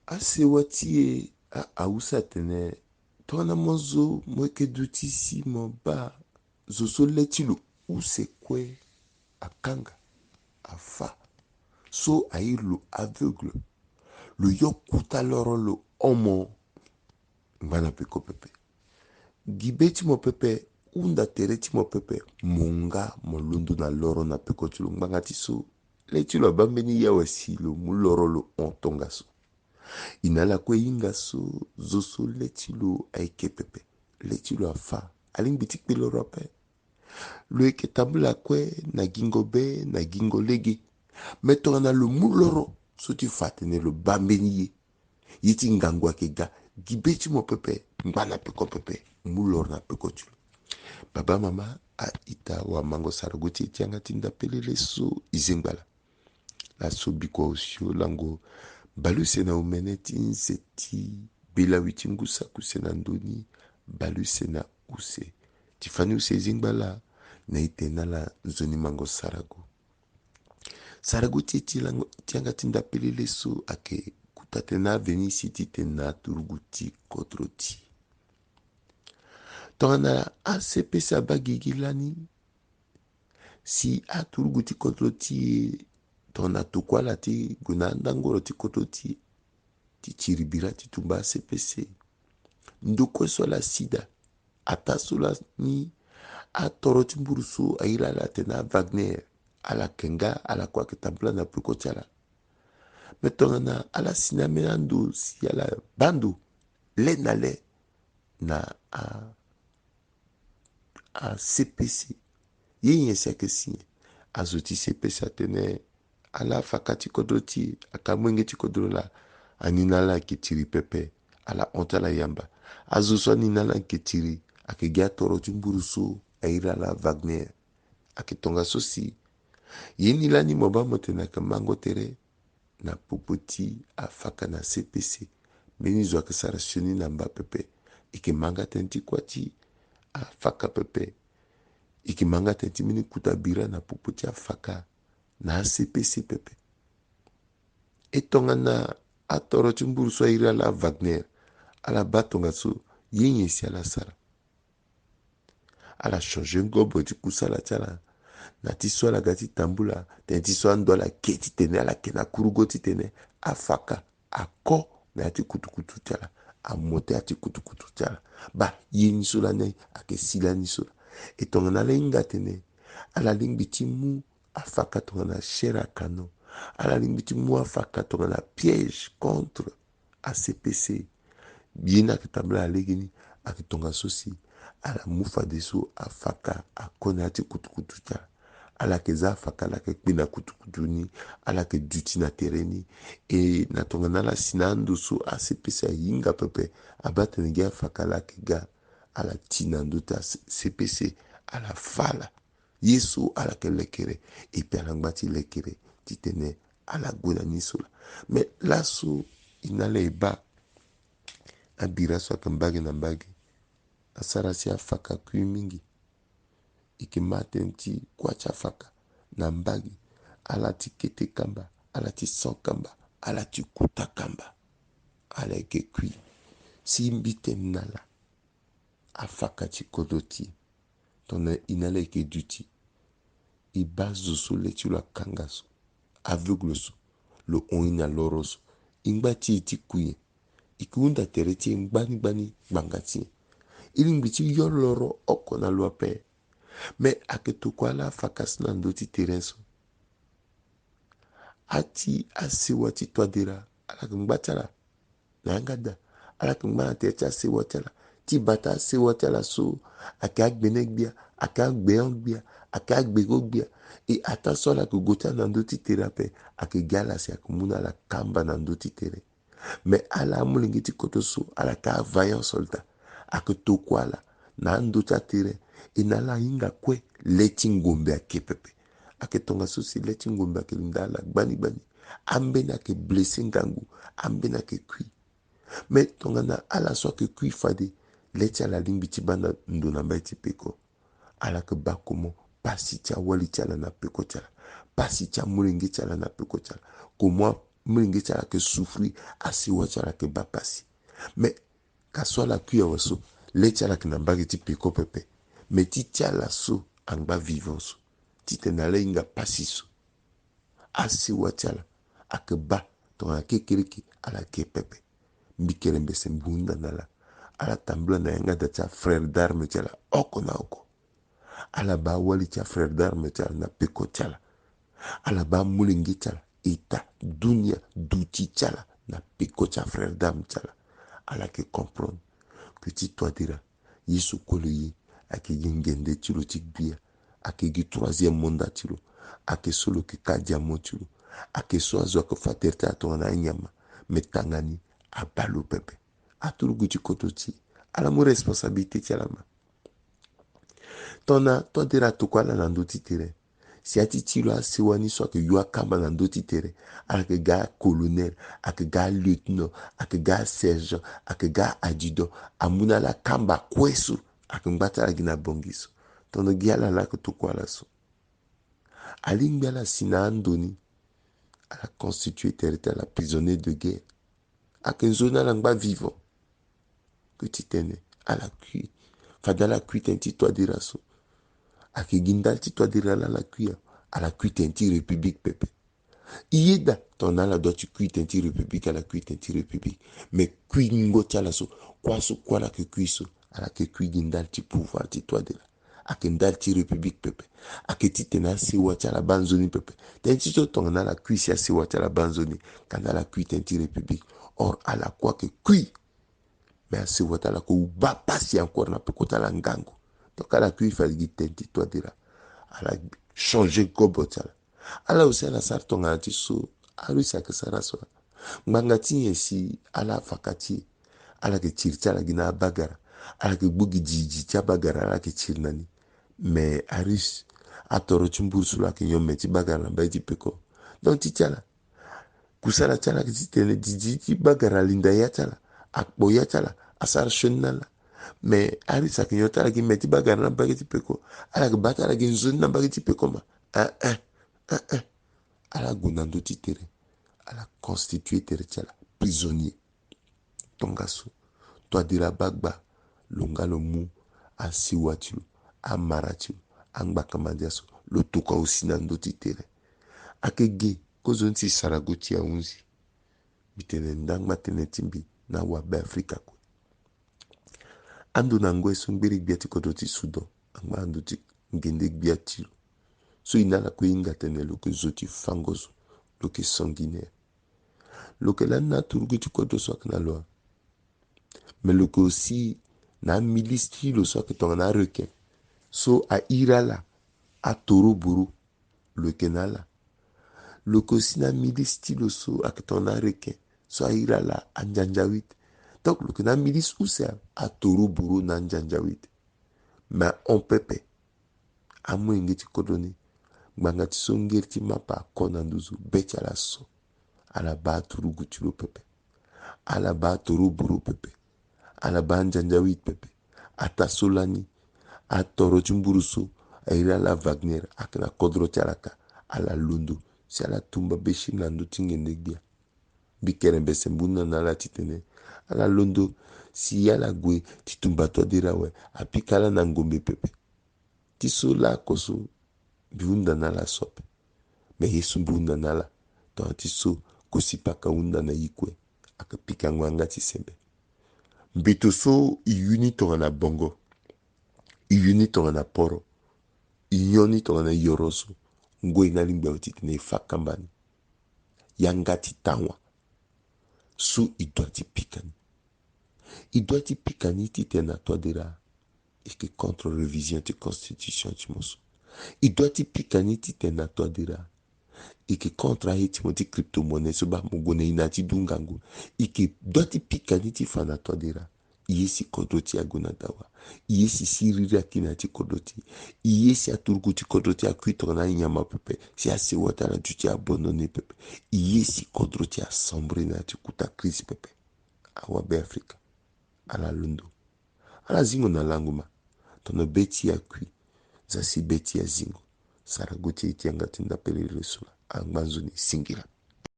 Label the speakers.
Speaker 1: ase watie a ausa tene tona mozo mweke dutisi moba zoso letilu use kwe akanga afa so aïlo aveugle le yokuta loro lo omo ngana peko pepe gibeti mo pepe unda tereti mo pepe monga molundu na loro na peko chulu ngangati so letilu abambeni ya wasilo mu loro lo ontonga so inala kwe inga so zoso letilu aike pepe letilu afa alingbiti kpe loro ape lo eke tabula kwe na gingo be na gingo lege metonga na lo mu loro so ti fatene lo bambeni ye yiti ngangwa ke ga gibeti mo pepe ngana peko pepe mu loro na peko chulu baba mama a ita wa mango saraguti tianga tinda pelele so izengbala la so biko osio lango baluse na umeneti nseti bila witingusa kusena ndoni baluse na use tifani use izengbala na itena la zoni mango saragu tianga tinda pelele so ake kutatena veni siti tena turuguti kodroti tongana asepesa bagigilani si aturuguti kodroti tongana tukwala ti guna ndangoro ti kodroti ti chiribira ti tumba asepese ndokwe so la sida ata so la ni atoro ti mburu so aira la tena Wagner ala kenga ala kwa kitambula na peko tiala metongana ala sinamena ndo si ala bando le na le na a CPC ye siake sinye azoti CPC atene ala fakati kodroti akamwenge ti kodro la anina la ketiri pepe ala onta la yamba azuso anina la ketiri akege atoro ti mburu so aira la Wagner akitonga so si ye ni la ni moba motena ke mango tere na popoti afaka na CPC meni zo akisara sioni na mba pepe ike manga tenti kwati afaka pepe ike manga tenti mini kutabira na popoti afaka na CPC pepe etonga na atoro timburu so ira la Wagner ala batonga so yenye si ala sara ala changer ngobo ti kusala tiala na ti so ala gati tambula tenti so ando ala keti tene ala kena kurugo ti tene afaka ako na ati kutukutu tiala amote ati kutukutu tiala ba yeni so la nei ake sila ni so etonga na lenga tene ala lingbi ti mu afaka tonga na shera kano ala lingbi ti mu afaka tonga na piège contre ACPC bien ake tambula alegini ake tonga so si ala mufa de so afaka akone ati kutukutu tiala ala ke za afaka ala ke kpe na kutukutu ni ala ke duti na tereni e na tonga na la sinando so ACPC yinga pepe abatene ge afaka ala ke ga ala tina ndo ta CPC ala fala yeso ala ke lekere e pe ala ngbati lekere titene ala gwela ni so la me la so inala eba abira so ake mbage na mbage asara si afaka kui mingi ike maten ti kwacha afaka na mbagi ala ti kete kamba ala ti son kamba ala ti kuta kamba ala ike kui si mbite nala afaka ti kodoti tona inala ike duti iba zo so leti lo akanga so aveugle so lo oina loro so ingba ti iti kuye ike unda tere ti ngbani gbanga ti ilingbi ti yo loro oko na lo ape me ake toko ala afaka sina ndo ti tere so ati asewa ti toadera ala ke ngba tiala na yanga da ala ke ngba na tere ti asewa tiala ti bata asewa tiala so ake agbene gbia ake agbeon gbia ake agbego gbia e ata so ala ke go ti na ndo ti tere ape ake ge ala si ake mu na ala kamba na ndo ti tere me ala amolenge ti koto so ala ke availlant soldat ake toko ala na ndo ti atere e na ala hinga kue leti ngombe ake pepe ake tonga so si leti ngombe ake linda ala gbani ambeni ake blesse ngangu ambeni ake kui me tonga na ala so ake kui fade leti ala lingbi ti banda ndo na mbai ti peko ala ke ba komo pasi ti awali ti ala na peko ti ala pasi ti amolenge ti ala na peko ti ala komo mringi chala ke souffrir asiwa chala ke bapasi mais kaswa la kuya waso le chala ke nambagi ti peko pepe mais ti chala so angba vivant so ti tenale inga pasi so asiwa chala ake ba tonga ke kiriki ala ke pepe mbikere mbese mbunda nala ala tambula na yanga da cha frère d'arme chala oko na oko ala ba wali cha frère d'arme chala na peko chala ala ba mulingi chala ita dunia duti chala na peko cha frère d'arme chala ala ke comprendre que ti toi dira yesu kolo ye ake gengende tilo tikbia ake gi troisième monde tilo ake solo ke kadiamo tilo ake so azo ke faterte atonga na nyama metangani abalo pepe atulu guti kototi ala mo responsabilité tiala ma tona to dira to kwala na ndo titere si ati tilo asiwani so ke yua kamba na ndo titere ake ga colonel ake ga lieutenant ake ga sergent ake ga adjudant amuna la kamba kwesu ake ngbata la gina bongiso tono giala la ke to kwala so alingba la sina andoni ala constitué territoire la prisonnier de guerre ake nzona la ngba vivant que titene ala kui fadala kui tenti to dira so ake gindal ti to dira la kuya ala kui tenti république pepe Ieda ton ala doit tu kui tenti république ala kui tenti république mais kui ngo tiala so kwa la ke kui so ala ke kui gindal ti pouvoir ti to dira ake ndal ti république pepe ake ti tena siwa ti ala banzoni pepe tenti to tonga na la kui si siwa ti ala banzoni kana la kui tenti république or ala kwa ke kui mais asiwa ti ala ko ba pasi encore na peko ti ala ngango donc ala kui fali gi tenti to dira ala changer gobo ti ala ala aussi ala sar tonga ti so arusi ke sara so ngbanga ti yesi ala fakati ala ke tiri ti ala gi na bagara ala ke gbogi jiji ti bagara ala ke tiri nani mais arus atoro ti mburu so ala ke nyome ti bagara na ba ti peko donc ti tiala kusala ti ala ke ti tene jiji ti bagara linda ya ti ala akpo ya ti ala asar shonnala mais arus ake nyo ti ala gi me ti bagara na ba ti peko ala ke ba ti ala gi nzoni na ba ti peko ma ala gunando ti tere ala constitué tere ti ala prisonnier tonga so to adira bagba longa lo mu asiwa ti lo amara ti lo angbaka mandia so lo toka aussi na ndo ti tere ake ge kozoni ti sarago ti ahunzi mbi tene ndangba tene ti mbi na wabe afrika kue ando na ngoi so ngberi gbia ti kodro ti sudan angba ando ti ngende gbia ti lo so inala ko inga tene lo ke zo ti fangozo lo ke sanguinaire lo ke la na turugu ti kodro so akena loa mais lo ke aussi na milice ti lo so ake tonga na requin so a ira la a toro buru lo ke na la lo ke aussi na milice ti lo so ake tonga na requin so a ira la a njanjawit donc lo ke na milice use a toro buru na njanjawit mais on pepe a mwenge ti kodro ni gbanga ti so ngeri ti mapa kona nduzu beti ala so ala ba turugu ti lo pepe ala ba toro buru pepe ala ba njanjawit pepe ata solani atoro ti mburu so airi ala wagner akena kodro ti ala ka ala londo si ala tumba beshi na ndo ti ngende gbia bikere mbese mbuna na ala ti tene ala londo si ala gue ti tumba to dira we apika ala na ngombe pepe ti so la koso biunda na la sope me yesu biunda na la to ti so kosi paka unda na yikwe aka pika ngwanga ti sembe mbito so iyuni tonga na bongo iyuni tonga na poro iyoni tonga na yoroso ngoi na lingba ti tene fakambani yanga ti tanwa so idwa ti pikani ti tena to dira et que contre révision ti constitution ti moso idwa ti pikani ti tena to dira et que contre ahiti mo ti crypto-monnaie so ba mogone ina ti dungangu et que dwa ti pikani ti fana to dira iye si kodro ti agona dawa iye si siriri akina ti kodro ti iye si aturuku ti kodro ti akui tonga na nyama pepe si asewa ti ala du ti abandonné pepe iye si kodro ti assemblé na ti kuta crise pepe awabe afrika ala londo ala zingo na langu ma tono beti ya kui za si beti ya zingo sarago ti iti anga ti ndapele resula angbanzoni singira